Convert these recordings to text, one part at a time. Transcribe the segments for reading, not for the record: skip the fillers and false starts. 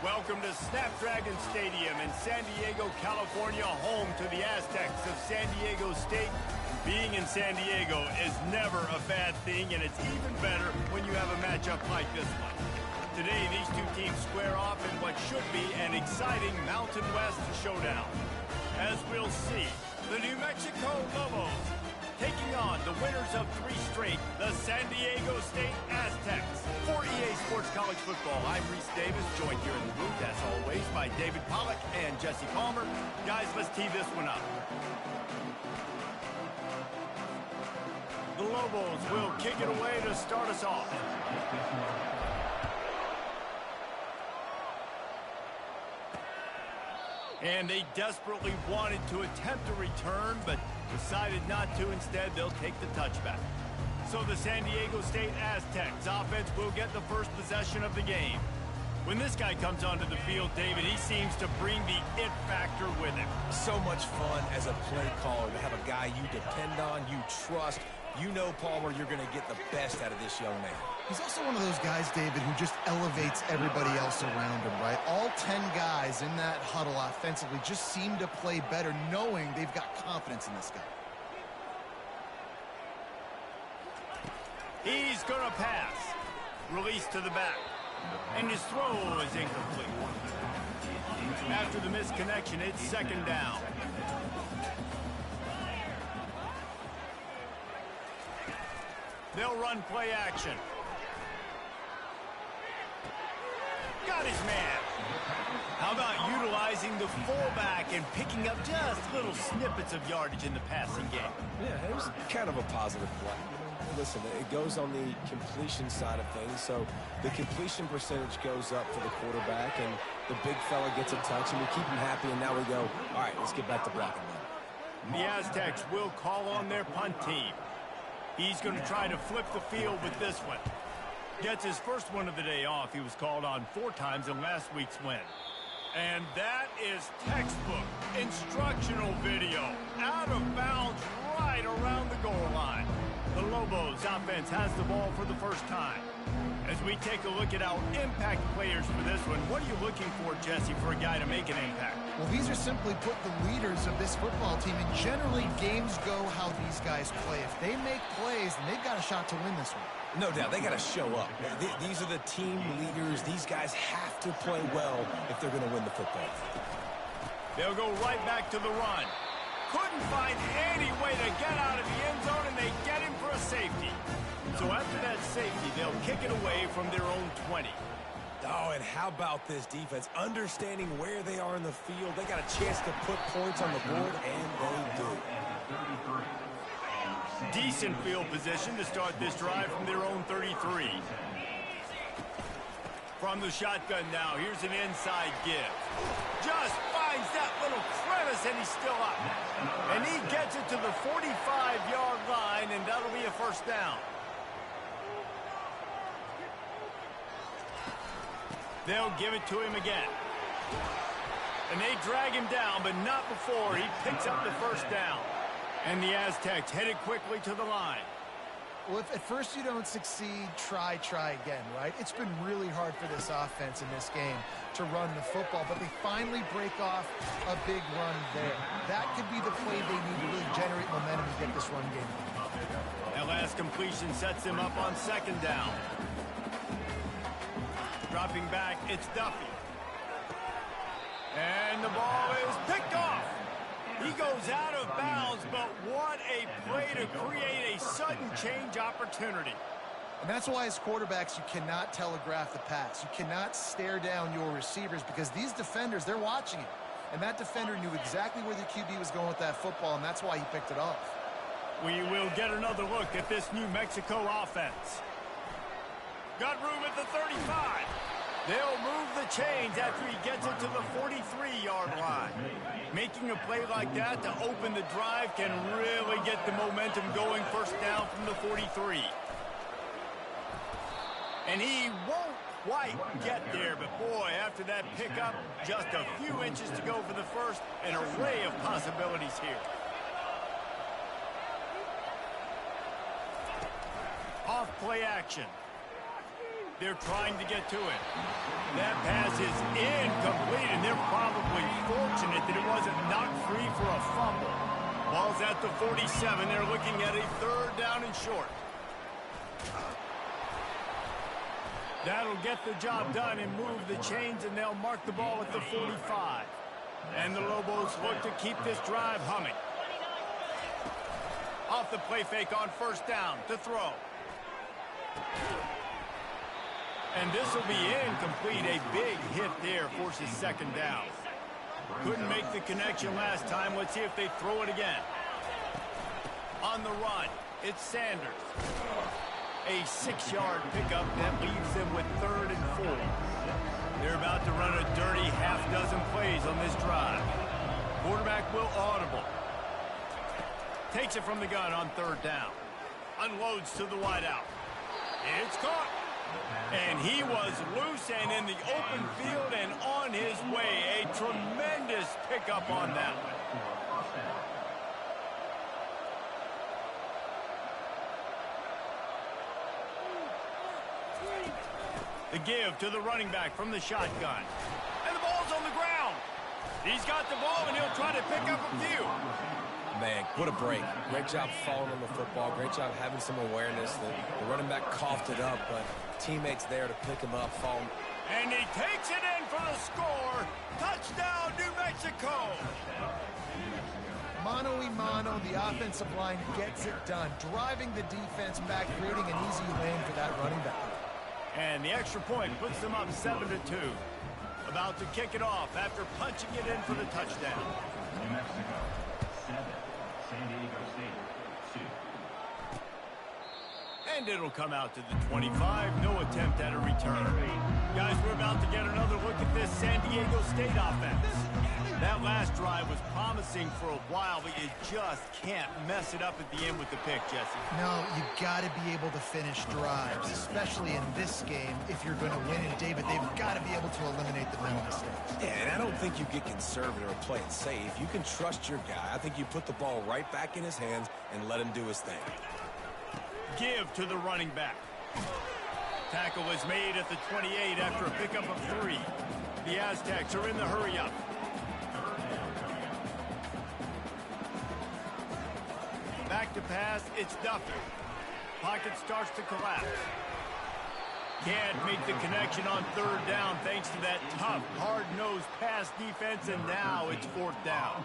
Welcome to Snapdragon Stadium in San Diego, California, home to the Aztecs of San Diego State. Being in San Diego is never a bad thing, and it's even better when you have a matchup like this one. Today, these two teams square off in what should be an exciting Mountain West showdown. As we'll see, the New Mexico Lobos taking on the winners of 3 straight, the San Diego State Aztecs. For EA Sports College Football, I'm Reese Davis, joined here in the booth, as always, by David Pollack and Jesse Palmer. Guys, let's tee this one up. The Lobos will kick it away to start us off. And they desperately wanted to attempt a return, but decided not to. Instead, they'll take the touchback. So the San Diego State Aztecs offense will get the first possession of the game. When this guy comes onto the field, David, he seems to bring the it factor with him. So much fun as a play caller to have a guy you depend on, you trust. You know, Palmer, you're going to get the best out of this young man. He's also one of those guys, David, who just elevates everybody else around him, right? All 10 guys in that huddle offensively just seem to play better knowing they've got confidence in this guy. He's going to pass. Release to the back. And his throw is incomplete. After the misconnection, it's second down. They'll run play action. Got his man. How about utilizing the fullback and picking up just little snippets of yardage in the passing game? Yeah, it was kind of a positive play. Listen, it goes on the completion side of things, so the completion percentage goes up for the quarterback, and the big fella gets a touch, and we keep him happy, and now we go, all right, let's get back to blocking them. The Aztecs will call on their punt team. He's going to try to flip the field with this one. Gets his first one of the day off. He was called on 4 times in last week's win. And that is textbook instructional video. Out of bounds right around the goal line. The Lobos offense has the ball for the first time. As we take a look at our impact players for this one, what are you looking for, Jesse, for a guy to make an impact? Well, these are simply put the leaders of this football team, and generally games go how these guys play. If they make plays, then they've got a shot to win this one. No doubt, they got to show up. These are the team leaders. These guys have to play well if they're going to win the football. They'll go right back to the run. Couldn't find any way to get out of the end zone, and they get him for a safety. So after that safety, they'll kick it away from their own 20. Oh, and how about this defense? Understanding where they are in the field. They got a chance to put points on the board, and they do. Decent field position to start this drive from their own 33. From the shotgun now, here's an inside give. Just finds that little crevice, and he's still up. And he gets it to the 45-yard line, and that'll be a first down. They'll give it to him again. And they drag him down, but not before he picks up the first down. And the Aztecs headed quickly to the line. Well, if at first you don't succeed, try again, right? It's been really hard for this offense in this game to run the football, but they finally break off a big run there. That could be the play they need to really generate momentum and get this run game. That last completion sets them up on second down. Dropping back, it's Duffy. And the ball is picked off. He goes out of bounds, but what a play to create a sudden change opportunity. And that's why as quarterbacks, you cannot telegraph the pass. You cannot stare down your receivers because these defenders, they're watching it. And that defender knew exactly where the QB was going with that football, and that's why he picked it off. We will get another look at this New Mexico offense. Got room at the 35. They'll move the chains after he gets it to the 43-yard line. Making a play like that to open the drive can really get the momentum going. First down from the 43. And he won't quite get there, but boy, after that pickup, just a few inches to go for the first. An array of possibilities here. Off play action. They're trying to get to it. That pass is incomplete, and they're probably fortunate that it wasn't knocked free for a fumble. Ball's at the 47. They're looking at a 3rd down and short. That'll get the job done and move the chains, and they'll mark the ball at the 45. And the Lobos look to keep this drive humming. Off the play fake on 1st down to throw. And this will be incomplete. A big hit there forces 2nd down. Couldn't make the connection last time. Let's see if they throw it again. On the run, it's Sanders. A 6-yard pickup that leaves them with 3rd and 4. They're about to run a dirty half-dozen plays on this drive. Quarterback will audible. Takes it from the gun on 3rd down. Unloads to the wideout. It's caught. And he was loose and in the open field and on his way. A tremendous pickup on that one. The give to the running back from the shotgun. And the ball's on the ground. He's got the ball, and he'll try to pick up a few. Man, what a break. Great job falling on the football. Great job having some awareness. The running back coughed it up, but teammates there to pick him up. Fall. And he takes it in for the score. Touchdown, New Mexico. Mano y mano, the offensive line gets it done. Driving the defense back, creating an easy lane for that running back. And the extra point puts them up 7-2. About to kick it off after punching it in for the touchdown. New Mexico, 7. San Diego State, 2. And it'll come out to the 25. No attempt at a return. Guys, we're about to get another look at this San Diego State offense. That last drive was promising for a while, but you just can't mess it up at the end with the pick, Jesse. No, you got to be able to finish drives, especially in this game. If you're going to win it, David, they've got to be able to eliminate the mental mistakes. Yeah, and I don't think you get conservative or play it safe. You can trust your guy. I think you put the ball right back in his hands and let him do his thing. Give to the running back. Tackle is made at the 28 after a pickup of 3. The Aztecs are in the hurry-up. Back to pass, it's Duffy. Pocket starts to collapse. Can't make the connection on 3rd down thanks to that tough, hard-nosed pass defense, and now it's 4th down.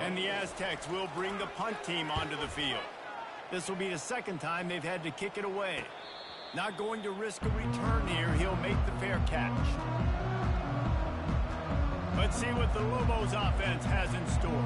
And the Aztecs will bring the punt team onto the field. This will be the 2nd time they've had to kick it away. Not going to risk a return here. He'll make the fair catch. Let's see what the Lobos offense has in store.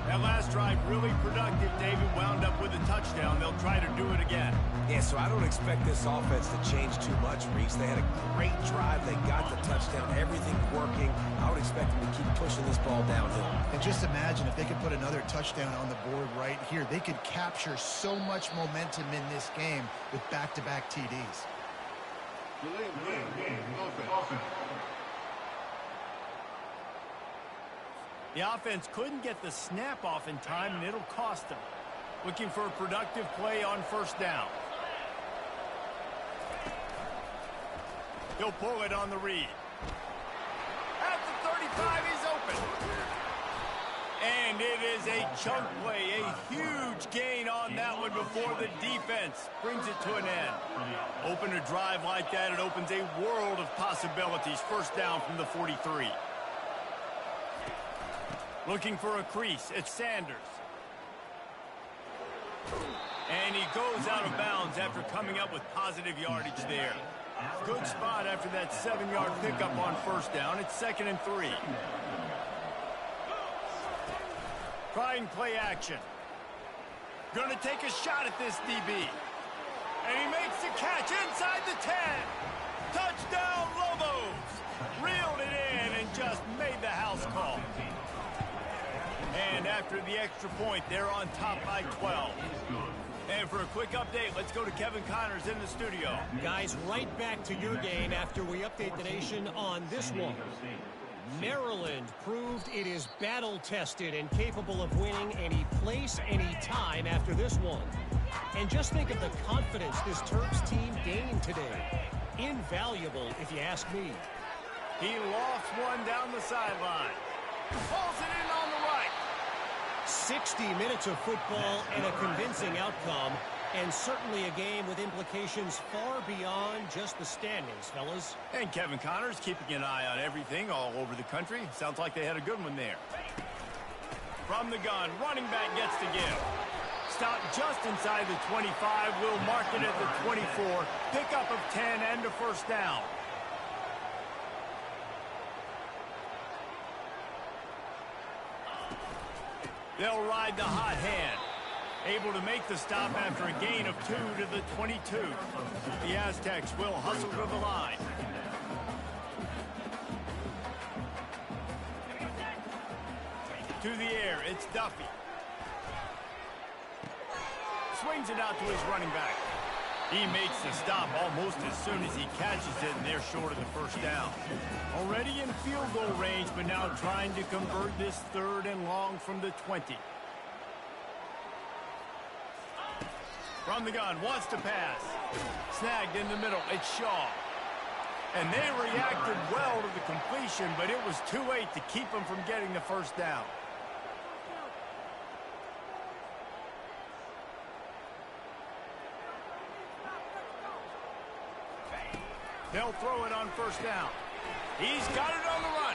That last drive really productive. David wound up with a touchdown. They'll try to do it again. Yeah, so I don't expect this offense to change too much, Reese. They had a great drive. They got the touchdown. Everything working. I would expect them to keep pushing this ball downhill. And just imagine if they could put another touchdown on the board right here. They could capture so much momentum in this game with back-to-back TDs. The offense couldn't get the snap off in time, and it'll cost them. Looking for a productive play on 1st down. He'll pull it on the read. At the 35, he's open. And it is a chunk play, a huge gain on that one before the defense brings it to an end. Open a drive like that, it opens a world of possibilities. 1st down from the 43. Looking for a crease, it's Sanders. And he goes out of bounds after coming up with positive yardage there. Good spot after that 7-yard pickup on 1st down. It's 2nd and 3. Trying play action. Gonna take a shot at this DB. And he makes the catch inside the 10. Touchdown, Lobos. Reeled it in and just made the house call. And after the extra point, they're on top by 12. And for a quick update, let's go to Kevin Connors in the studio. Guys, right back to your game after we update the nation on this one. Maryland proved it is battle-tested and capable of winning any place, any time after this one. And just think of the confidence this Terps team gained today. invaluable, if you ask me. He lofts one down the sideline. Pulls it in on the right. 60 minutes of football and a convincing outcome, and certainly a game with implications far beyond just the standings, fellas. And Kevin Connor's keeping an eye on everything all over the country. Sounds like they had a good one there. From the gun, running back gets to give. Stop just inside the 25. Will mark it at the 24. Pickup of 10 and a first down. They'll ride the hot hand. Able to make the stop after a gain of 2 to the 22. The Aztecs will hustle to the line. To the air, it's Duffy. Swings it out to his running back. He makes the stop almost as soon as he catches it, and they're short of the first down. Already in field goal range, but now trying to convert this 3rd and long from the 20. From the gun, wants to pass. Snagged in the middle, it's Shaw. And they reacted well to the completion, but it was too late to keep them from getting the first down. They'll throw it on first down. He's got it on the run.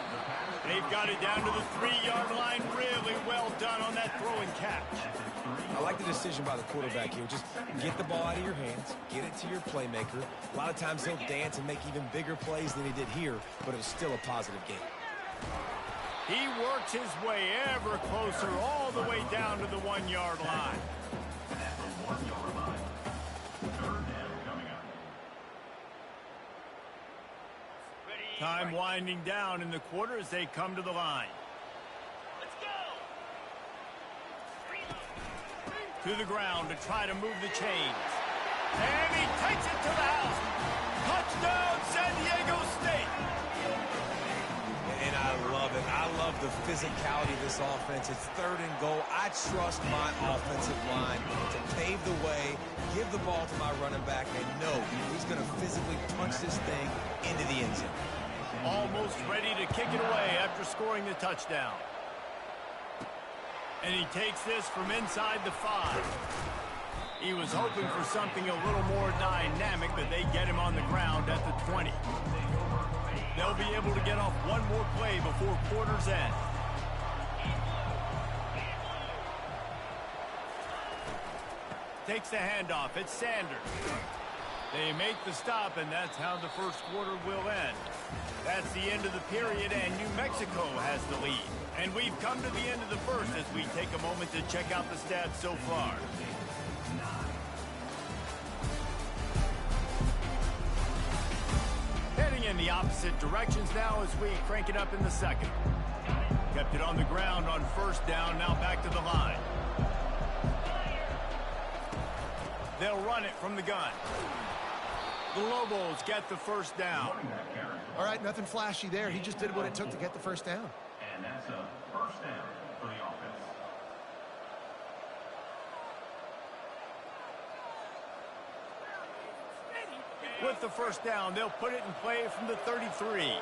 They've got it down to the 3-yard line. Really well done on that throw and catch. I like the decision by the quarterback here. Just get the ball out of your hands, get it to your playmaker. A lot of times he'll dance and make even bigger plays than he did here, but it was still a positive game. He works his way ever closer all the way down to the 1-yard line. Time winding down in the quarter as they come to the line. Let's go. To the ground to try to move the chains. And he takes it to the house. Touchdown, San Diego State. And I love it. I love the physicality of this offense. It's 3rd and goal. I trust my offensive line to pave the way, give the ball to my running back, and know he's going to physically punch this thing into the end zone. Almost ready to kick it away after scoring the touchdown. And he takes this from inside the 5. He was hoping for something a little more dynamic, but they get him on the ground at the 20. They'll be able to get off one more play before quarter's end. Takes the handoff. It's Sanders. They make the stop, and that's how the first quarter will end. That's the end of the period, and New Mexico has the lead. And we've come to the end of the first as we take a moment to check out the stats so far. Heading in the opposite directions now as we crank it up in the second. Kept it on the ground on first down, now back to the line. They'll run it from the gun. The Lobos get the first down. All right, nothing flashy there. He just did what it took to get the first down. And that's a first down for the offense. With the first down, they'll put it in play from the 33.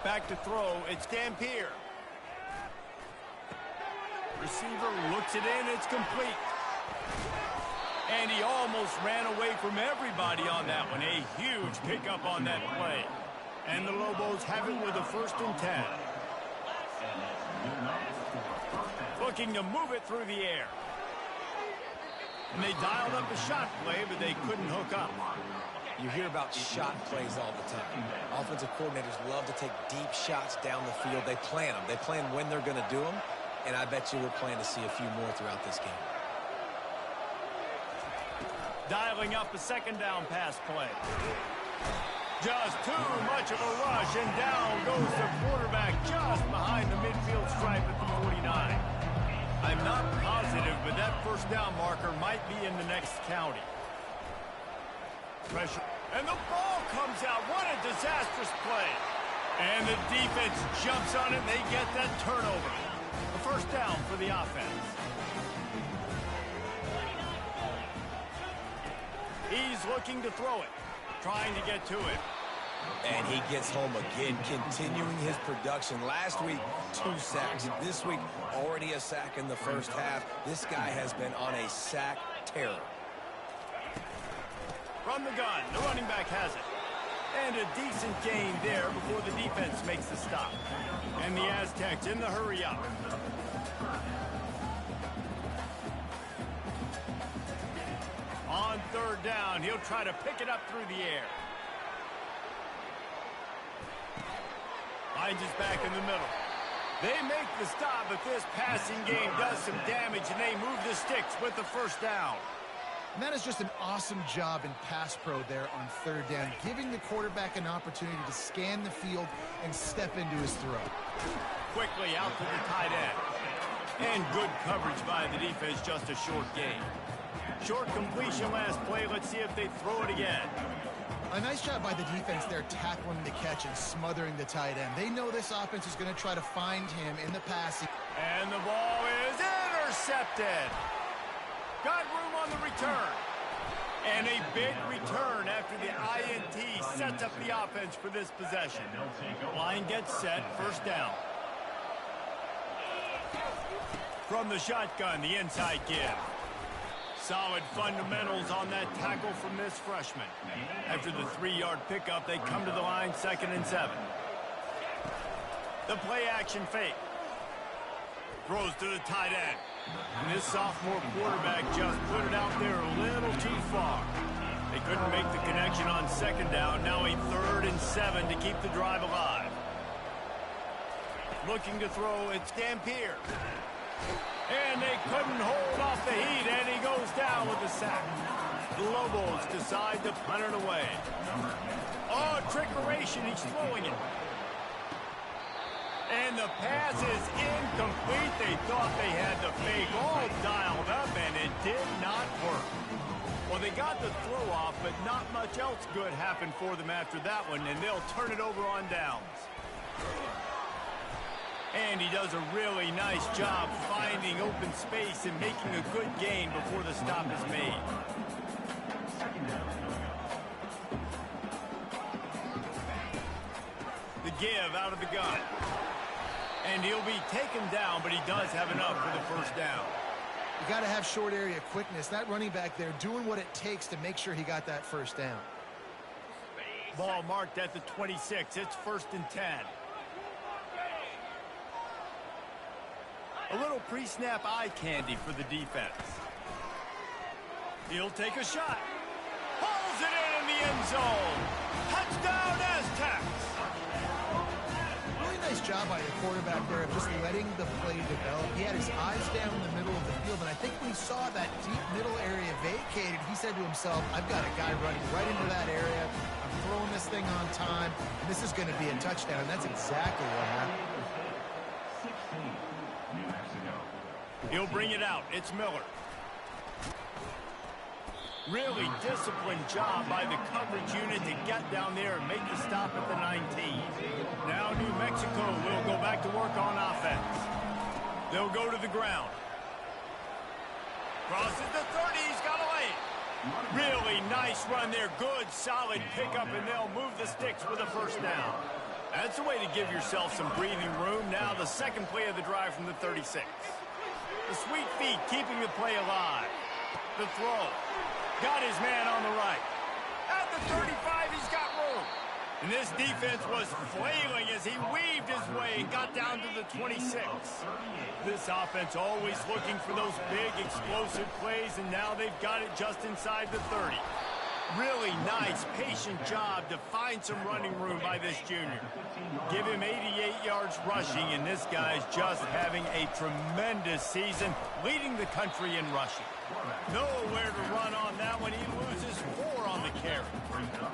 Back to throw, it's Dampier. Receiver looks it in, it's complete. And he almost ran away from everybody on that one. A huge pickup on that play. And the Lobos have it with a 1st and 10. Looking to move it through the air. And they dialed up a shot play, but they couldn't hook up. You hear about shot plays all the time. Offensive coordinators love to take deep shots down the field. They plan them. They plan when they're going to do them. And I bet you we're planning to see a few more throughout this game. Dialing up a 2nd down pass play. Just too much of a rush, and down goes the quarterback just behind the midfield stripe at the 49. I'm not positive, but that first down marker might be in the next county. Pressure, and the ball comes out. What a disastrous play. And the defense jumps on it, and they get that turnover. A first down for the offense. He's looking to throw it, trying to get to it. And he gets home again, continuing his production. Last week, 2 sacks. This week, already a sack in the first half. This guy has been on a sack terror. From the gun, the running back has it. And a decent gain there before the defense makes the stop. And the Aztecs in the hurry up. On third down, he'll try to pick it up through the air. Finds his back in the middle. They make the stop, but this passing game does some damage, and they move the sticks with the first down. And that is just an awesome job in pass pro there on third down, giving the quarterback an opportunity to scan the field and step into his throw. Quickly out to the tight end. And good coverage by the defense, just a short gain. Short completion last play. Let's see if they throw it again. A nice job by the defense there, tackling the catch and smothering the tight end. They know this offense is going to try to find him in the passing. And the ball is intercepted. Got room on the return. And a big return after the INT sets up the offense for this possession. Line gets set, first down. From the shotgun, the inside give. Solid fundamentals on that tackle from this freshman. After the 3-yard pickup, they come to the line, 2nd and 7. The play action fake. Throws to the tight end. And this sophomore quarterback just put it out there a little too far. They couldn't make the connection on 2nd down. Now a 3rd and 7 to keep the drive alive. Looking to throw, it's Dampier. And they couldn't hold off the heat, and he goes down with a sack. The Lobos decide to punt it away. Oh, trickeration, he's throwing it. And the pass is incomplete. They thought they had the fake all dialed up, and it did not work. Well, they got the throw off, but not much else good happened for them after that one, and they'll turn it over on downs. And he does a really nice job finding open space and making a good gain before the stop is made. The give out of the gun. And he'll be taken down, but he does have enough for the first down. You got to have short area quickness. That running back there doing what it takes to make sure he got that first down. Ball marked at the 26. It's 1st and 10. A little pre-snap eye candy for the defense. He'll take a shot. Pulls it in the end zone. Touchdown, Aztecs. Really nice job by the quarterback there of just letting the play develop. He had his eyes down in the middle of the field, and I think when he saw that deep middle area vacated, he said to himself, I've got a guy running right into that area. I'm throwing this thing on time, and this is going to be a touchdown, and that's exactly what happened. He'll bring it out. It's Miller. Really disciplined job by the coverage unit to get down there and make the stop at the 19. Now New Mexico will go back to work on offense. They'll go to the ground. Crosses the 30. He's got a lane. Really nice run there. Good, solid pickup, and they'll move the sticks with a first down. That's a way to give yourself some breathing room. Now the second play of the drive from the 36. The sweet feet keeping the play alive. The throw. Got his man on the right. At the 35, he's got room. And this defense was flailing as he weaved his way and got down to the 26. This offense always looking for those big, explosive plays, and now they've got it just inside the 30. Really nice, patient job to find some running room by this junior. Give him 88 yards rushing, and this guy's just having a tremendous season, leading the country in rushing. Nowhere to run on that one. He loses 4 on the carry.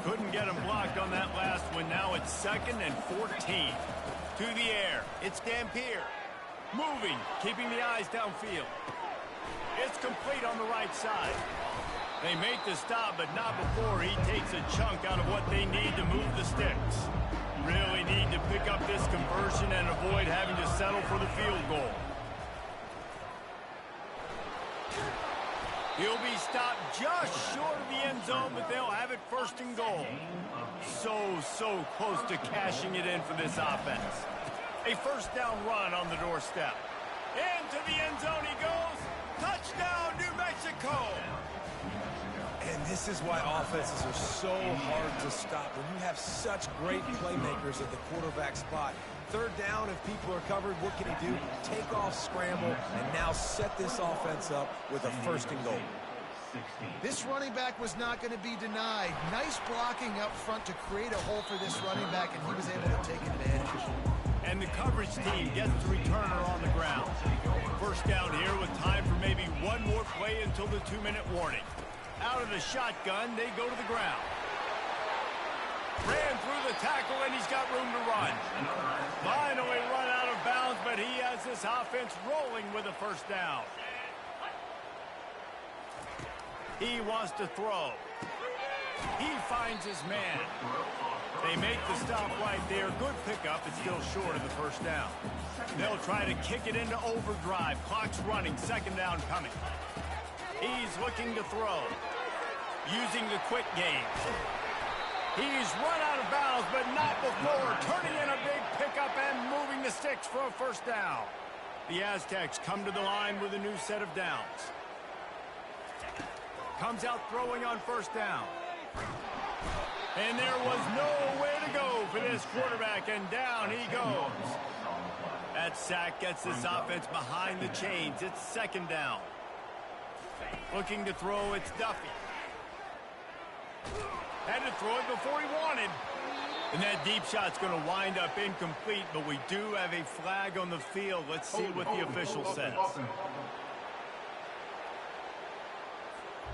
Couldn't get him blocked on that last one. Now it's 2nd and 14. To the air. It's Dampier. Moving, keeping the eyes downfield. It's complete on the right side. They make the stop, but not before he takes a chunk out of what they need to move the sticks. Really need to pick up this conversion and avoid having to settle for the field goal. He'll be stopped just short of the end zone, but they'll have it first and goal. So close to cashing it in for this offense. A first down run on the doorstep. Into the end zone he goes. Touchdown, New Mexico. And this is why offenses are so hard to stop. When you have such great playmakers at the quarterback spot, third down, if people are covered, what can he do? Take off, scramble, and now set this offense up with a first and goal. This running back was not going to be denied. Nice blocking up front to create a hole for this running back, and he was able to take advantage. And the coverage team gets the returner on the ground. First down here with time for maybe one more play until the 2-minute warning. Out of the shotgun, they go to the ground. Ran through the tackle, and he's got room to run. Finally run out of bounds, but he has this offense rolling with a first down. He wants to throw. He finds his man. They make the stop right there. Good pickup. It's still short of the first down. They'll try to kick it into overdrive. Clock's running. Second down coming. He's looking to throw. Using the quick game. He's run out of bounds, but not before. Turning in a big pickup and moving the sticks for a first down. The Aztecs come to the line with a new set of downs. Comes out throwing on first down. And there was nowhere to go for this quarterback, and down he goes. That sack gets this offense behind the chains. It's second down. Looking to throw, it's Duffy. Had to throw it before he wanted. And that deep shot's going to wind up incomplete, but we do have a flag on the field. Let's see what the official says.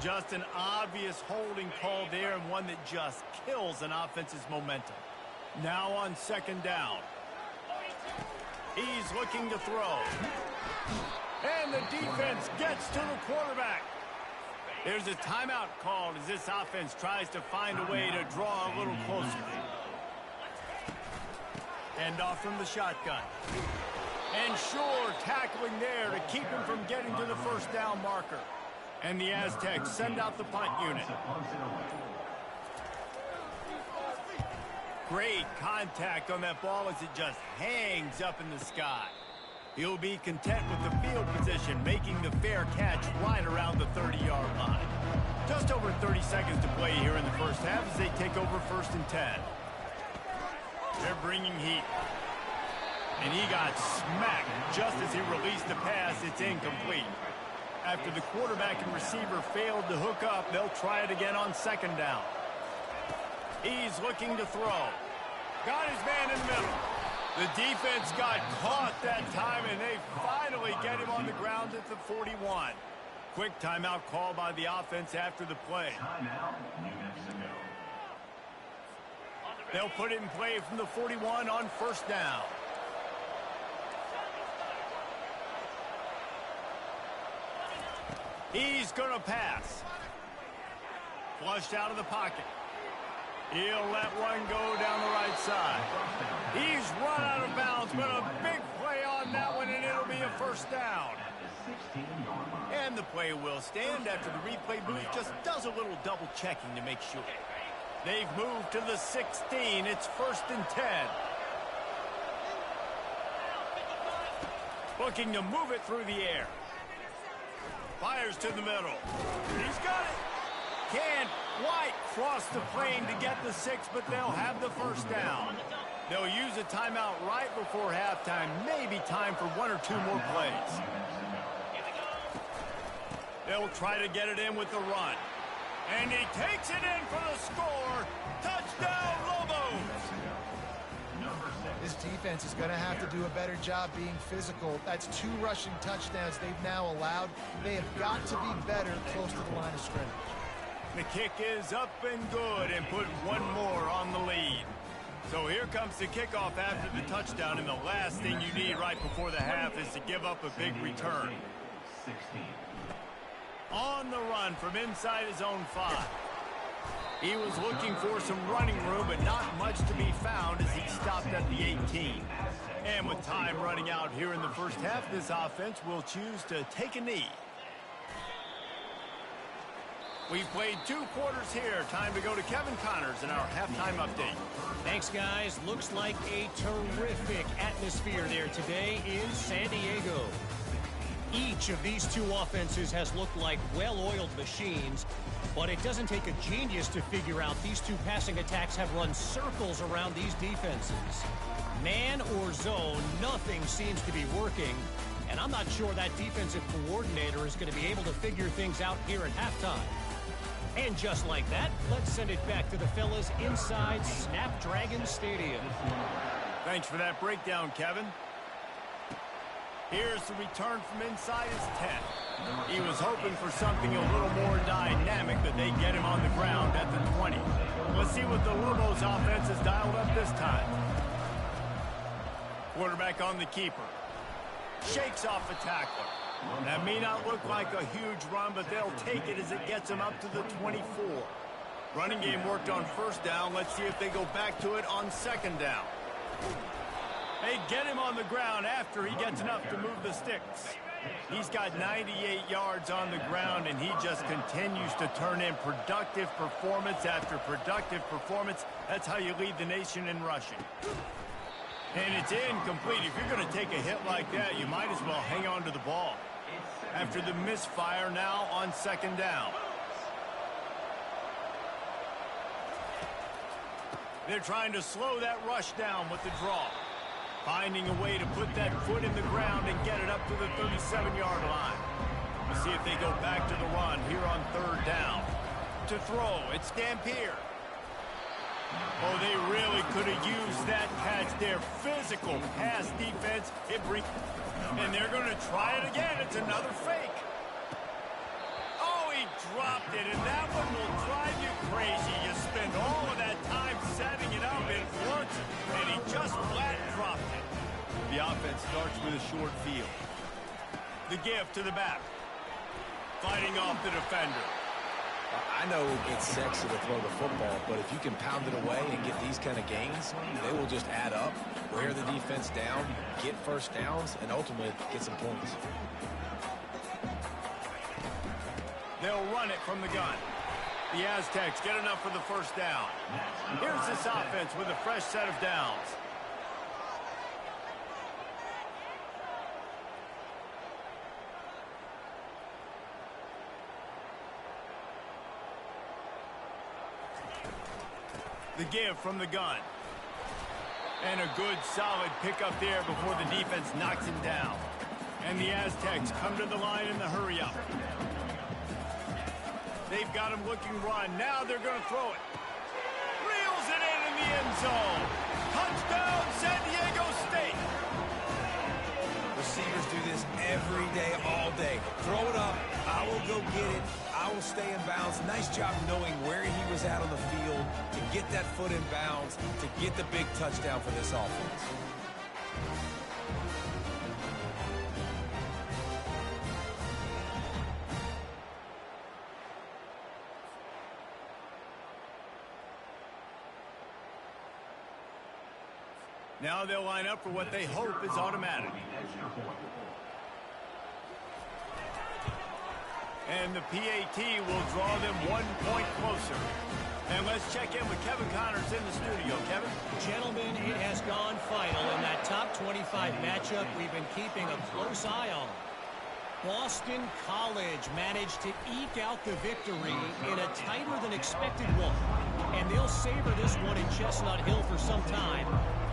Just an obvious holding call there, and one that just kills an offense's momentum. Now on second down. He's looking to throw. And the defense gets to the quarterback. There's a timeout called as this offense tries to find a way to draw a little closer. End off from the shotgun. And sure, tackling there to keep him from getting to the first down marker. And the Aztecs send out the punt unit. Great contact on that ball as it just hangs up in the sky. He'll be content with the field position, making the fair catch right around the 30-yard line. Just over 30 seconds to play here in the first half as they take over first and 10. They're bringing heat. And he got smacked just as he released the pass. It's incomplete. After the quarterback and receiver failed to hook up, they'll try it again on second down. He's looking to throw. Got his man in the middle. The defense got caught that time, and they finally get him on the ground at the 41. Quick timeout call by the offense after the play. They'll put it in play from the 41 on first down. He's going to pass. Flushed out of the pocket. He'll let one go down the right side. He's run out of bounds, but a big play on that one, and it'll be a first down. And the play will stand after the replay booth just does a little double checking to make sure. They've moved to the 16. It's first and 10. Looking to move it through the air. Fires to the middle. He's got it. Can't quite cross the plane to get the 6, but they'll have the first down. They'll use a timeout right before halftime. Maybe time for one or two more plays. They'll try to get it in with the run. And he takes it in for the score. Touchdown, Lobos! This defense is going to have to do a better job being physical. That's 2 rushing touchdowns they've now allowed. They have got to be better close to the line of scrimmage. The kick is up and good, and put one more on the lead. So here comes the kickoff after the touchdown, and the last thing you need right before the half is to give up a big return. On the run from inside his own 5. He was looking for some running room, but not much to be found as he stopped at the 18. And with time running out here in the first half, this offense will choose to take a knee. We played 2 quarters here. Time to go to Kevin Connors in our halftime update. Thanks, guys. Looks like a terrific atmosphere there today in San Diego. Each of these 2 offenses has looked like well-oiled machines, but it doesn't take a genius to figure out these 2 passing attacks have run circles around these defenses. Man or zone, nothing seems to be working, and I'm not sure that defensive coordinator is going to be able to figure things out here at halftime. And just like that, let's send it back to the fellas inside Snapdragon Stadium. Thanks for that breakdown, Kevin. Here's the return from inside his 10. He was hoping for something a little more dynamic, but they get him on the ground at the 20. Let's see what the Lobos offense has dialed up this time. Quarterback on the keeper. Shakes off a tackler. That may not look like a huge run, but they'll take it as it gets him up to the 24. Running game worked on first down. Let's see if they go back to it on second down. They get him on the ground after he gets enough to move the sticks. He's got 98 yards on the ground, and he just continues to turn in productive performance after productive performance. That's how you lead the nation in rushing. And it's incomplete. If you're going to take a hit like that, you might as well hang on to the ball. After the misfire, now on second down. They're trying to slow that rush down with the draw. Finding a way to put that foot in the ground and get it up to the 37-yard line. We'll see if they go back to the run here on third down. To throw, it's Dampier. Oh, they really could have used that catch there. Physical pass defense. And they're going to try it again. It's another fake. Oh, he dropped it, and that one will drive you crazy. You spend all of that time setting it up in front, and he just flat dropped it. The offense starts with a short field. The give to the back. Fighting off the defender. I know it's sexy to throw the football, but if you can pound it away and get these kind of gains, they will just add up, wear the defense down, get first downs, and ultimately get some points. They'll run it from the gun. The Aztecs get enough for the first down. Here's this offense with a fresh set of downs. The give from the gun. And a good, solid pickup there before the defense knocks him down. And the Aztecs come to the line in the hurry-up. They've got him looking run. Now they're going to throw it. Reels it in the end zone. Touchdown, San Diego State. Receivers do this every day, all day. Throw it up. I will go get it. I will stay in bounds. Nice job knowing where he was at on the field to get that foot in bounds, to get the big touchdown for this offense. Now they'll line up for what they hope is automatic. And the PAT will draw them 1 point closer. And let's check in with Kevin Connors in the studio. Kevin? Gentlemen, it has gone final in that top 25 matchup we've been keeping a close eye on. Boston College managed to eke out the victory in a tighter than expected one. And they'll savor this one in Chestnut Hill for some time,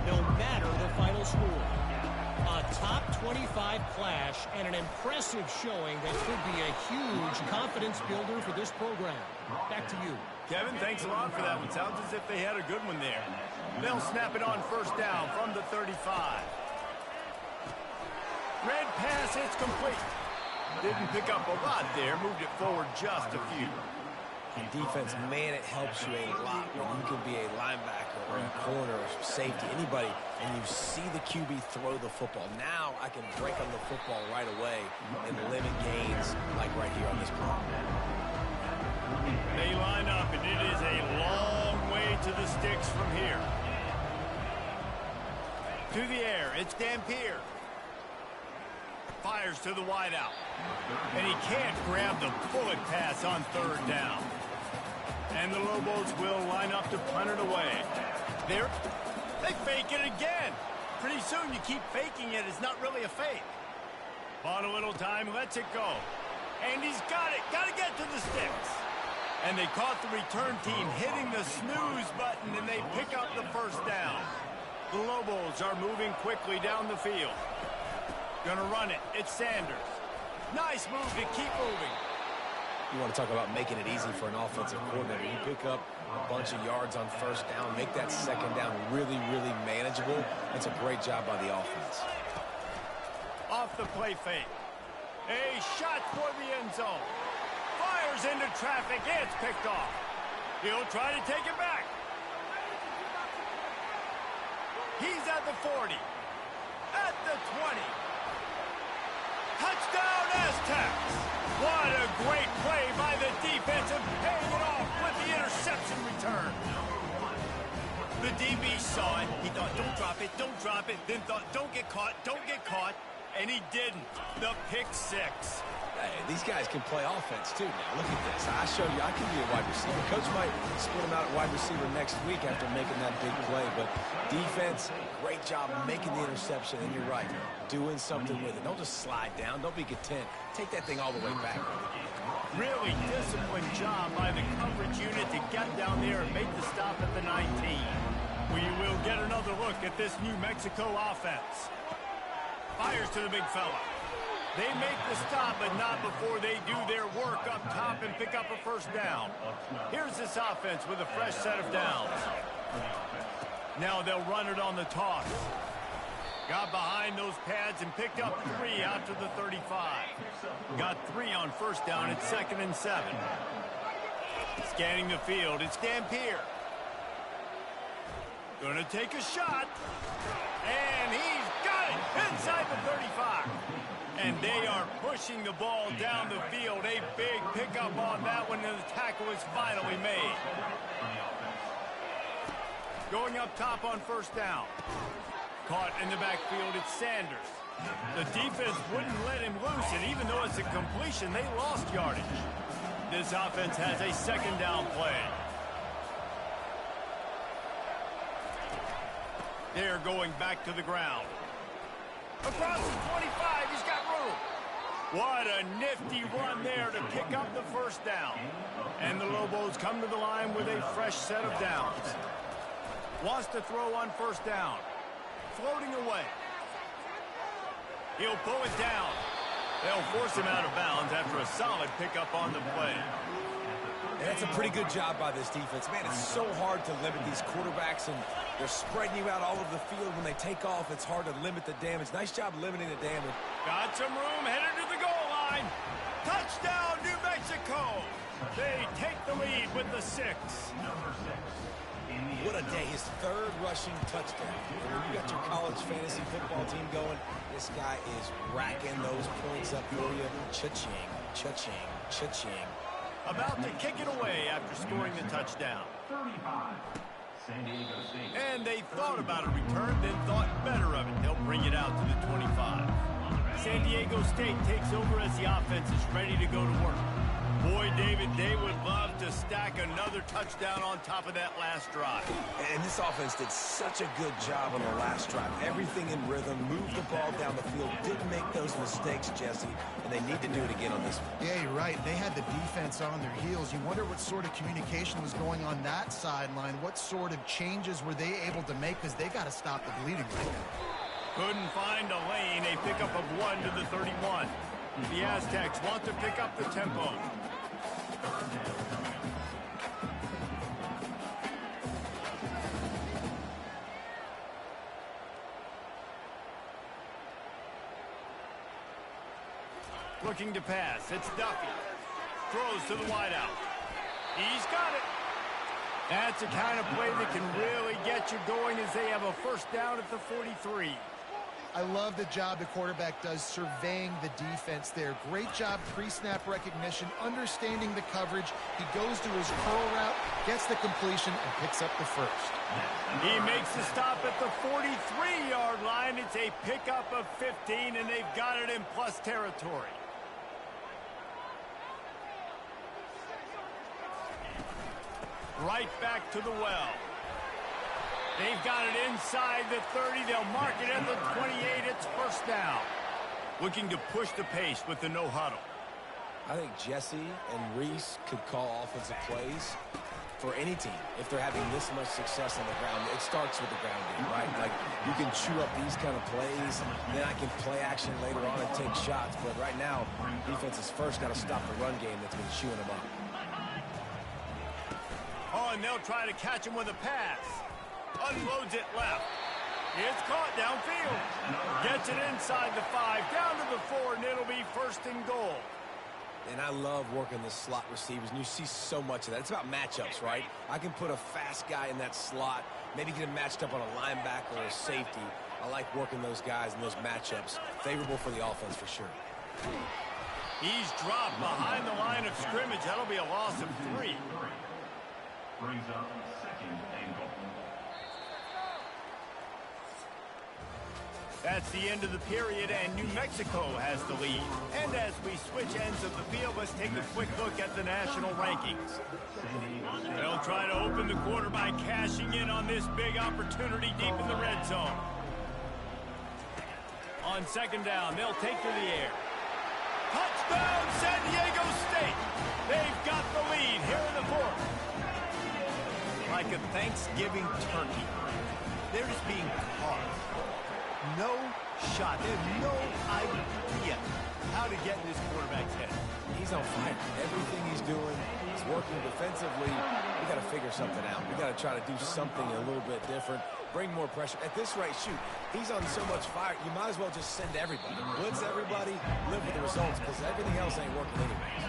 no matter the final score. A top 25 clash and an impressive showing that could be a huge confidence builder for this program. Back to you. Kevin, thanks a lot for that one. Sounds as if they had a good one there. They'll snap it on first down from the 35. Red pass, it's complete. Didn't pick up a lot there, moved it forward just a few. Defense, man, it helps you a lot when you can be a linebacker or a corner or safety, anybody, and you see the QB throw the football. Now I can break on the football right away and limit gains like right here on this play. They line up, and it is kicks from here. To the air, it's Dampier. Fires to the wideout. And he can't grab the bullet pass on third down. And the Lobos will line up to punt it away. There, they fake it again. Pretty soon you keep faking it. It's not really a fake. Bought a little time, lets it go. And he's got it. Got to get to the sticks. And they caught the return team hitting the snooze button, and they pick up the first down. The Lobos are moving quickly down the field. Gonna run it. It's Sanders. Nice move to keep moving. You want to talk about making it easy for an offensive coordinator. You pick up a bunch of yards on first down, make that second down really, really manageable. That's a great job by the offense. Off the play fake. A shot for the end zone. Fires into traffic. It's picked off. He'll try to take it back. He's at the 40. At the 20. Touchdown Aztecs. What a great play by the defense and paying it off with the interception return. The DB saw it. He thought, don't drop it. Then thought, don't get caught. And he didn't. The pick six. Hey, these guys can play offense, too, now. Look at this. I showed you I can be a wide receiver. Coach might split him out at wide receiver next week after making that big play. But defense, great job making the interception. And you're right, doing something with it. Don't just slide down. Don't be content. Take that thing all the way back. Really disciplined job by the coverage unit to get down there and make the stop at the 19. We will get another look at this New Mexico offense. Fires to the big fella. They make the stop, but not before they do their work up top and pick up a first down. Here's this offense with a fresh set of downs. Now they'll run it on the toss. Got behind those pads and picked up 3 out to the 35. Got 3 on first down at 2nd and 7. Scanning the field, it's Dampier. Gonna take a shot. And he's got it inside the 35. And they are pushing the ball down the field. A big pickup on that one, and the tackle is finally made. Going up top on first down. Caught in the backfield, it's Sanders. The defense wouldn't let him loose, and even though it's a completion, they lost yardage. This offense has a second down play. They're going back to the ground. Across the 25, he's got room. What a nifty run there to pick up the first down. And the Lobos come to the line with a fresh set of downs. Wants to throw on first down. Floating away. He'll pull it down. They'll force him out of bounds after a solid pickup on the play. And that's a pretty good job by this defense. Man, it's so hard to limit these quarterbacks, and they're spreading you out all over the field. When they take off, it's hard to limit the damage. Nice job limiting the damage. Got some room, headed to the goal line. Touchdown, New Mexico. They take the lead with the 6. What a day. His 3rd rushing touchdown. And when you got your college fantasy football team going, this guy is racking those points up for you. Cha-ching, cha-ching, cha-ching. About to kick it away after scoring the touchdown. 35. San Diego State. And they thought about a return, then thought better of it. They'll bring it out to the 25. San Diego State takes over as the offense is ready to go to work. Boy, David, they would love to stack another touchdown on top of that last drive. And this offense did such a good job on the last drive. Everything in rhythm, moved the ball down the field, didn't make those mistakes, Jesse, and they need to do it again on this one. Yeah, you're right. They had the defense on their heels. You wonder what sort of communication was going on that sideline. What sort of changes were they able to make, because they got to stop the bleeding right now. Couldn't find a lane. A pickup of 1 to the 31. The Aztecs want to pick up the tempo. Looking to pass. It's Duffy. Throws to the wideout. He's got it. That's the kind of play that can really get you going as they have a first down at the 43. I love the job the quarterback does surveying the defense there. Great job pre-snap recognition, understanding the coverage. He goes to his curl route, gets the completion, and picks up the first. He makes the stop at the 43-yard line. It's a pickup of 15, and they've got it in plus territory. Right back to the well. They've got it inside the 30. They'll mark it at the 28. It's first down. Looking to push the pace with the no huddle. I think Jesse and Reese could call offensive plays for any team if they're having this much success on the ground. It starts with the ground game, right? Like, you can chew up these kind of plays, then I can play action later on and take shots. But right now, defense has first got to stop the run game that's been chewing them up. Oh, and they'll try to catch him with a pass. Unloads it left. It's caught downfield. Gets it inside the 5, down to the 4, and it'll be first and goal. And I love working the slot receivers, and you see so much of that. It's about matchups, right? I can put a fast guy in that slot, maybe get him matched up on a linebacker or a safety. I like working those guys in those matchups. Favorable for the offense for sure. He's dropped behind the line of scrimmage. That'll be a loss of 3. Brings up second and goal. That's the end of the period, and New Mexico has the lead. And as we switch ends of the field, let's take a quick look at the national rankings. They'll try to open the quarter by cashing in on this big opportunity deep in the red zone. On second down, they'll take to the air. Touchdown, San Diego State! They've got the lead here in the fourth. Like a Thanksgiving turkey, they're just being caught. No shot. They have no idea how to get in this quarterback's head. He's on fire. Everything he's doing is working defensively. We got to figure something out. We got to try to do something a little bit different. Bring more pressure. At this rate, shoot, he's on so much fire, you might as well just send everybody. Blitz everybody, live with the results, because everything else ain't working anyways.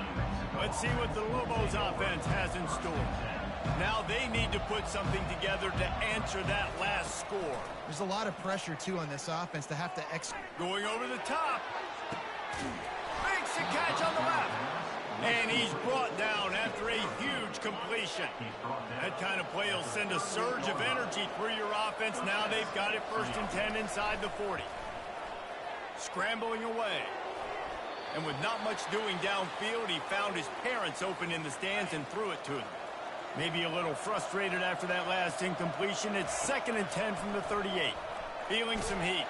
Let's see what the Lobos offense has in store. Now they need to put something together to answer that last score. There's a lot of pressure, too, on this offense to have to execute. Going over the top. Makes a catch on the left. And he's brought down after a huge completion. That kind of play will send a surge of energy through your offense. Now they've got it first and 10 inside the 40. Scrambling away. And with not much doing downfield, he found his parents open in the stands and threw it to them. Maybe a little frustrated after that last incompletion. It's second and 10 from the 38. Feeling some heat.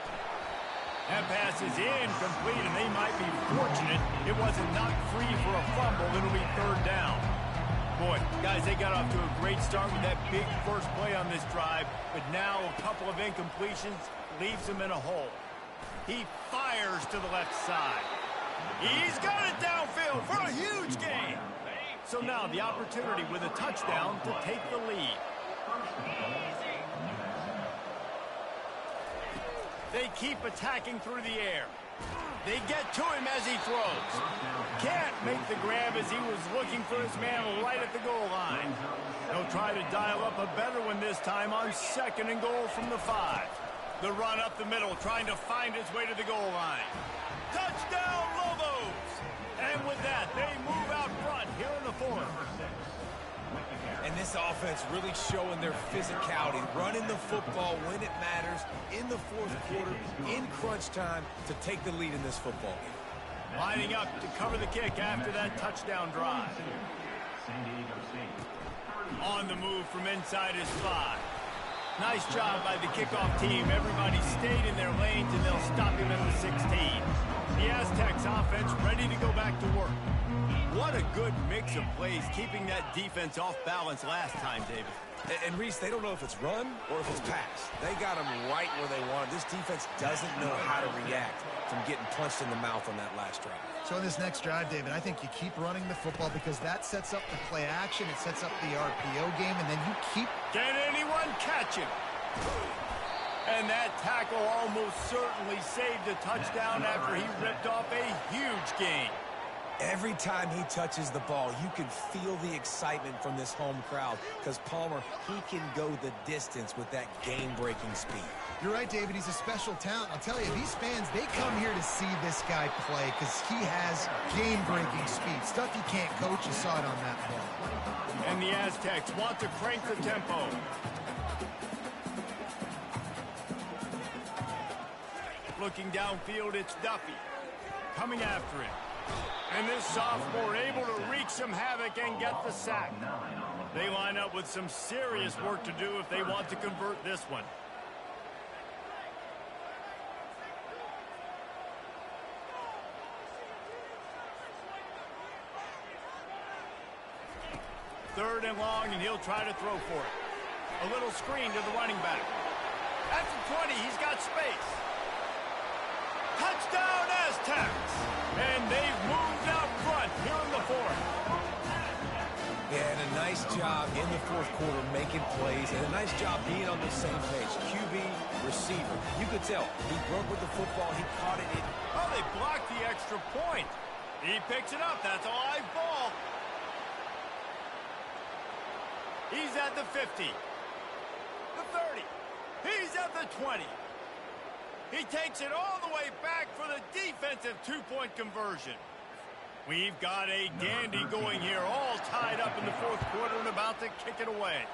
That pass is incomplete, and they might be fortunate it wasn't knocked free for a fumble. It'll be third down. Boy, guys, they got off to a great start with that big first play on this drive, but now a couple of incompletions leaves them in a hole. He fires to the left side. He's got it downfield for a huge gain. So now the opportunity with a touchdown to take the lead. They keep attacking through the air. They get to him as he throws. Can't make the grab as he was looking for his man right at the goal line. They'll try to dial up a better one this time on second and goal from the 5. The run up the middle, trying to find his way to the goal line. Touchdown, Lobos! And with that, they move out front here in the fourth. And this offense really showing their physicality, running the football when it matters, in the fourth quarter, in crunch time, to take the lead in this football game. Lining up to cover the kick after that touchdown drive. On the move from inside his 5. Nice job by the kickoff team. Everybody stayed in their lanes, and they'll stop him at the 16. The Aztecs offense ready to go back to work. What a good mix of plays, keeping that defense off balance last time, David. And Reese, they don't know if it's run or if it's pass. They got them right where they want. This defense doesn't know how to react from getting punched in the mouth on that last drive. So in this next drive, David, I think you keep running the football because that sets up the play action, it sets up the RPO game, and then you keep... Can anyone catch him? And that tackle almost certainly saved a touchdown after he ripped off a huge gain. Every time he touches the ball, you can feel the excitement from this home crowd because Palmer, he can go the distance with that game-breaking speed. You're right, David. He's a special talent. I'll tell you, these fans, they come here to see this guy play because he has game-breaking speed. Stuff you can't coach. You saw it on that ball. And the Aztecs want to crank the tempo. Looking downfield, it's Duffy. Coming after him. And this sophomore able to wreak some havoc and get the sack. They line up with some serious work to do if they want to convert this one. Third and long, and he'll try to throw for it. A little screen to the running back. At the 20, he's got space. Touchdown, Aztecs! And they've moved out front here in the fourth. Yeah, and a nice job in the fourth quarter making plays, and a nice job being on the same page. QB, receiver. You could tell. He broke with the football. He caught it. Oh, they blocked the extra point. He picks it up. That's a live ball. He's at the 50. The 30. He's at the 20. He takes it all the way back for the defensive two-point conversion. We've got a dandy going here, all tied up in the fourth quarter and about to kick it away.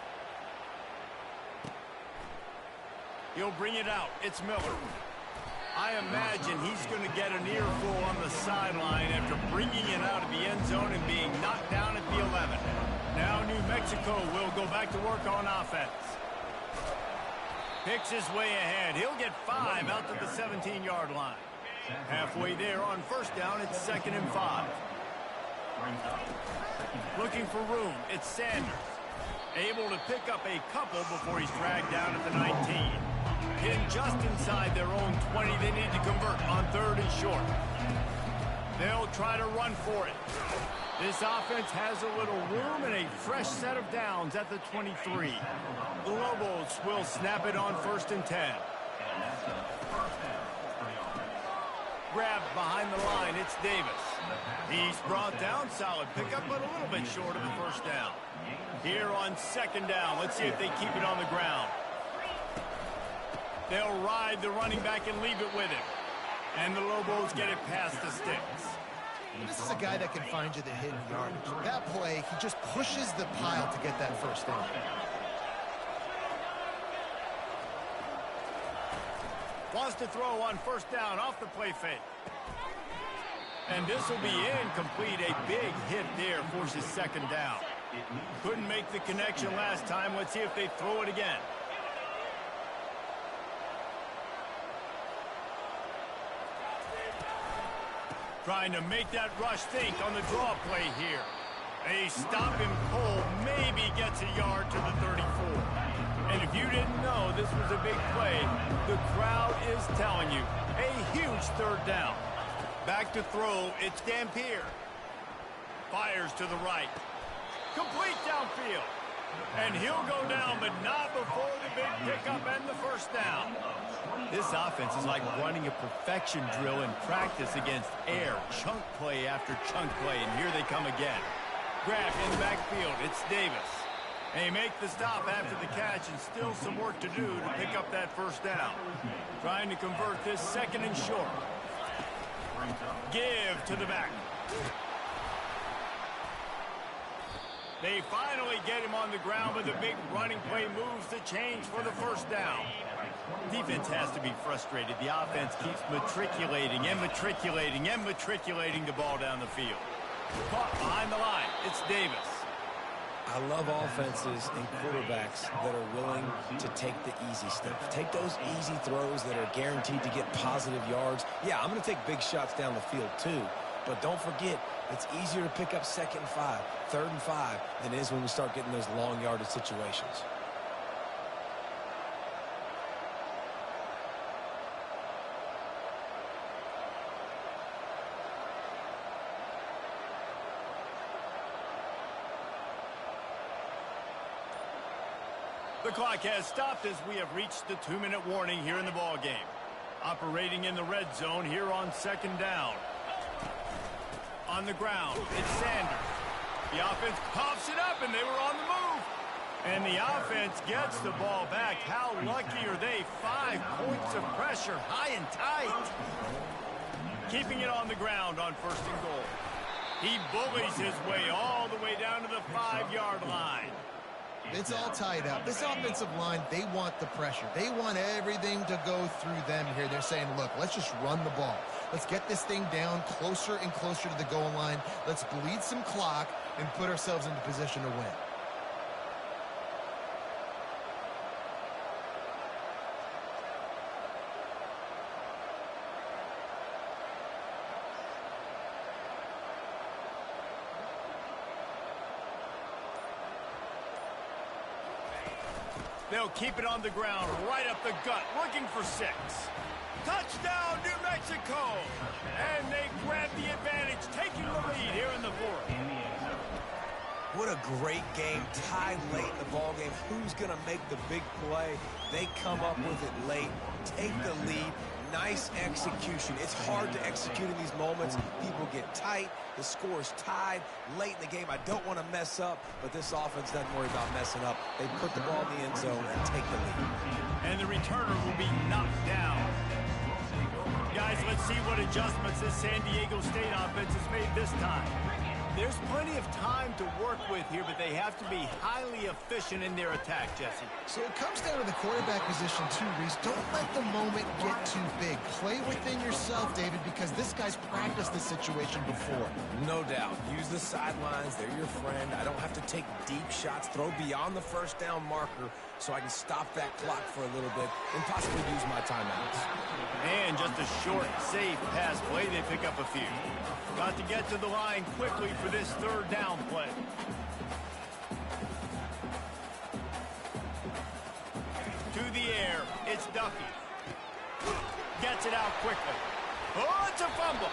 He'll bring it out. It's Miller. I imagine he's going to get an earful on the sideline after bringing it out of the end zone and being knocked down at the 11. Now New Mexico will go back to work on offense. Picks his way ahead. He'll get 5 out to the 17-yard line. Halfway there on first down, it's 2nd and 5. Looking for room, it's Sanders. Able to pick up a couple before he's dragged down at the 19. Pinned just inside their own 20. They need to convert on 3rd and short. They'll try to run for it. This offense has a little room and a fresh set of downs at the 23. The Lobos will snap it on 1st and 10. Grabbed behind the line, it's Davis. He's brought down, solid pickup, but a little bit short of the first down. Here on 2nd down, let's see if they keep it on the ground. They'll ride the running back and leave it with him. And the Lobos get it past the sticks. This is a guy that can find you the hidden yardage. That play, he just pushes the pile to get that first down. Wants to throw on 1st down off the play fake. And this will be incomplete. A big hit there forces 2nd down. Couldn't make the connection last time. Let's see if they throw it again. Trying to make that rush think on the draw play here. They stop him cold, maybe gets a yard to the 34. And if you didn't know this was a big play, the crowd is telling you. A huge 3rd down. Back to throw, it's Dampier. Fires to the right. Complete downfield. And he'll go down, but not before the big pickup and the 1st down. This offense is like running a perfection drill in practice against air. Chunk play after chunk play, and here they come again. Grabbed in the backfield, it's Davis. They make the stop after the catch, and still some work to do to pick up that 1st down. Trying to convert this 2nd and short. Give to the back. They finally get him on the ground, but the big running play moves the change for the 1st down. Defense has to be frustrated. The offense keeps matriculating and matriculating and matriculating the ball down the field. Caught behind the line. It's Davis. I love offenses and quarterbacks that are willing to take the easy stuff. Take those easy throws that are guaranteed to get positive yards. Yeah, I'm going to take big shots down the field too. But don't forget, it's easier to pick up 2nd and 5, 3rd and 5 than it is when we start getting those long yardage situations. The clock has stopped as we have reached the 2-minute warning here in the ballgame. Operating in the red zone here on 2nd down. On the ground, it's Sanders. The offense pops it up, and they were on the move. And the offense gets the ball back. How lucky are they? 5 points of pressure, high and tight. Keeping it on the ground on 1st and goal. He bullies his way all the way down to the 5-yard line. It's all tied up. This offensive line, they want the pressure. They want everything to go through them here. They're saying, look, let's just run the ball. Let's get this thing down closer and closer to the goal line. Let's bleed some clock and put ourselves into position to win. They'll keep it on the ground, right up the gut, looking for 6. Touchdown, New Mexico! And they grab the advantage, taking the lead here in the 4th. What a great game, tied late in the ball game. Who's going to make the big play? They come up with it late, take the lead. Nice execution. It's hard to execute in these moments. People get tight. The score is tied late in the game. I don't want to mess up, but this offense doesn't worry about messing up. They put the ball in the end zone and take the lead. And the returner will be knocked down. Guys, let's see what adjustments this San Diego State offense has made this time. There's plenty of time to work with here, but they have to be highly efficient in their attack, Jesse. So it comes down to the quarterback position too, Reese. Don't let the moment get too big. Play within yourself, David, because this guy's practiced this situation before. No doubt. Use the sidelines. They're your friend. I don't have to take deep shots. Throw beyond the 1st down marker so I can stop that clock for a little bit and possibly use my timeouts. And just a short, safe pass play. They pick up a few. Got to get to the line quickly for this 3rd down play. To the air, it's Duffy. Gets it out quickly. Oh, it's a fumble.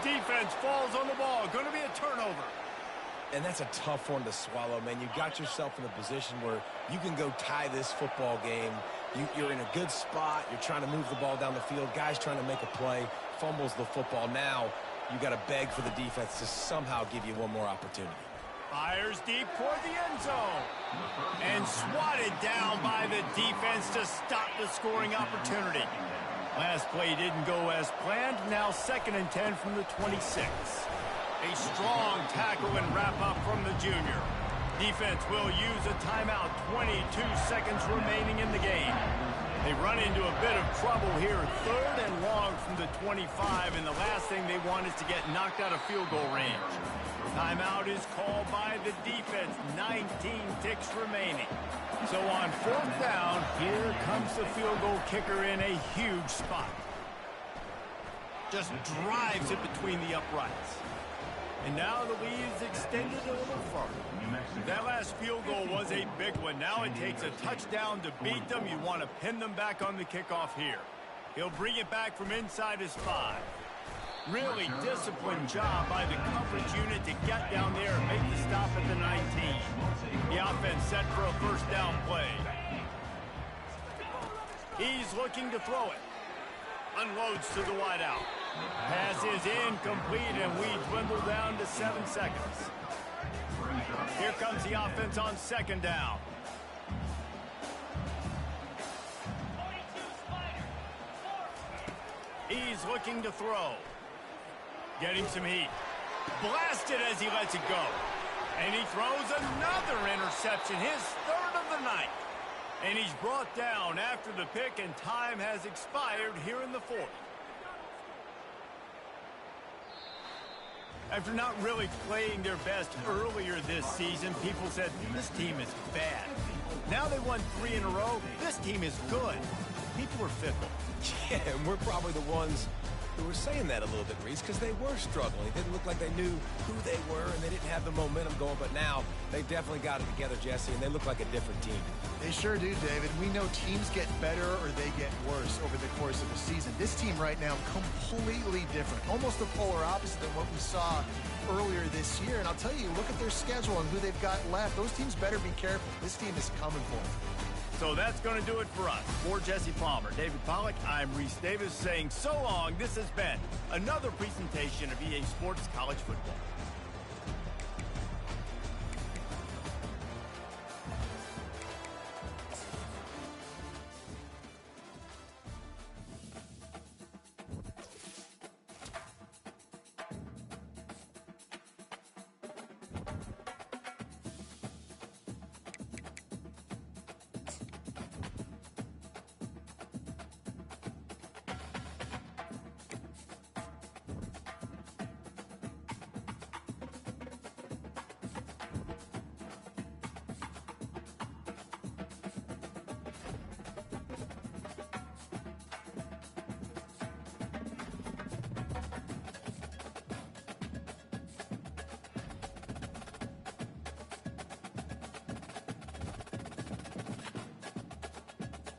Defense falls on the ball. Going to be a turnover. And that's a tough one to swallow, man. You got yourself in a position where you can go tie this football game. You're in a good spot. You're trying to move the ball down the field. Guys trying to make a play. Fumbles the football. Now you got to beg for the defense to somehow give you one more opportunity. Fires deep toward the end zone. And swatted down by the defense to stop the scoring opportunity. Last play didn't go as planned. Now 2nd and 10 from the 26. A strong tackle and wrap-up from the junior. Defense will use a timeout. 22 seconds remaining in the game. They run into a bit of trouble here. 3rd and long from the 25, and the last thing they want is to get knocked out of field goal range. Timeout is called by the defense. 19 ticks remaining. So on 4th down, here comes the field goal kicker in a huge spot. Just drives it between the uprights. And now the lead is extended a little further. That last field goal was a big one. Now it takes a touchdown to beat them. You want to pin them back on the kickoff here. He'll bring it back from inside his 5. Really disciplined job by the coverage unit to get down there and make the stop at the 19. The offense set for a 1st down play. He's looking to throw it. Unloads to the wideout. Pass is incomplete, and we dwindle down to 7 seconds. Here comes the offense on 2nd down. He's looking to throw. Getting some heat. Blasted as he lets it go. And he throws another interception, his 3rd of the night. And he's brought down after the pick, and time has expired here in the 4th. After not really playing their best earlier this season, people said, this team is bad. Now they won 3 in a row. This team is good. People are fickle. Yeah, and we're probably the ones who were saying that a little bit, Reese, because they were struggling. It didn't look like they knew who they were, and they didn't have the momentum going. But now they definitely got it together, Jesse, and they look like a different team. They sure do, David. We know teams get better or they get worse over the course of a season. This team right now, completely different. Almost the polar opposite than what we saw earlier this year. And I'll tell you, look at their schedule and who they've got left. Those teams better be careful. This team is coming for them. So that's going to do it for us. For Jesse Palmer, David Pollack, I'm Reese Davis saying so long. This has been another presentation of EA Sports College Football.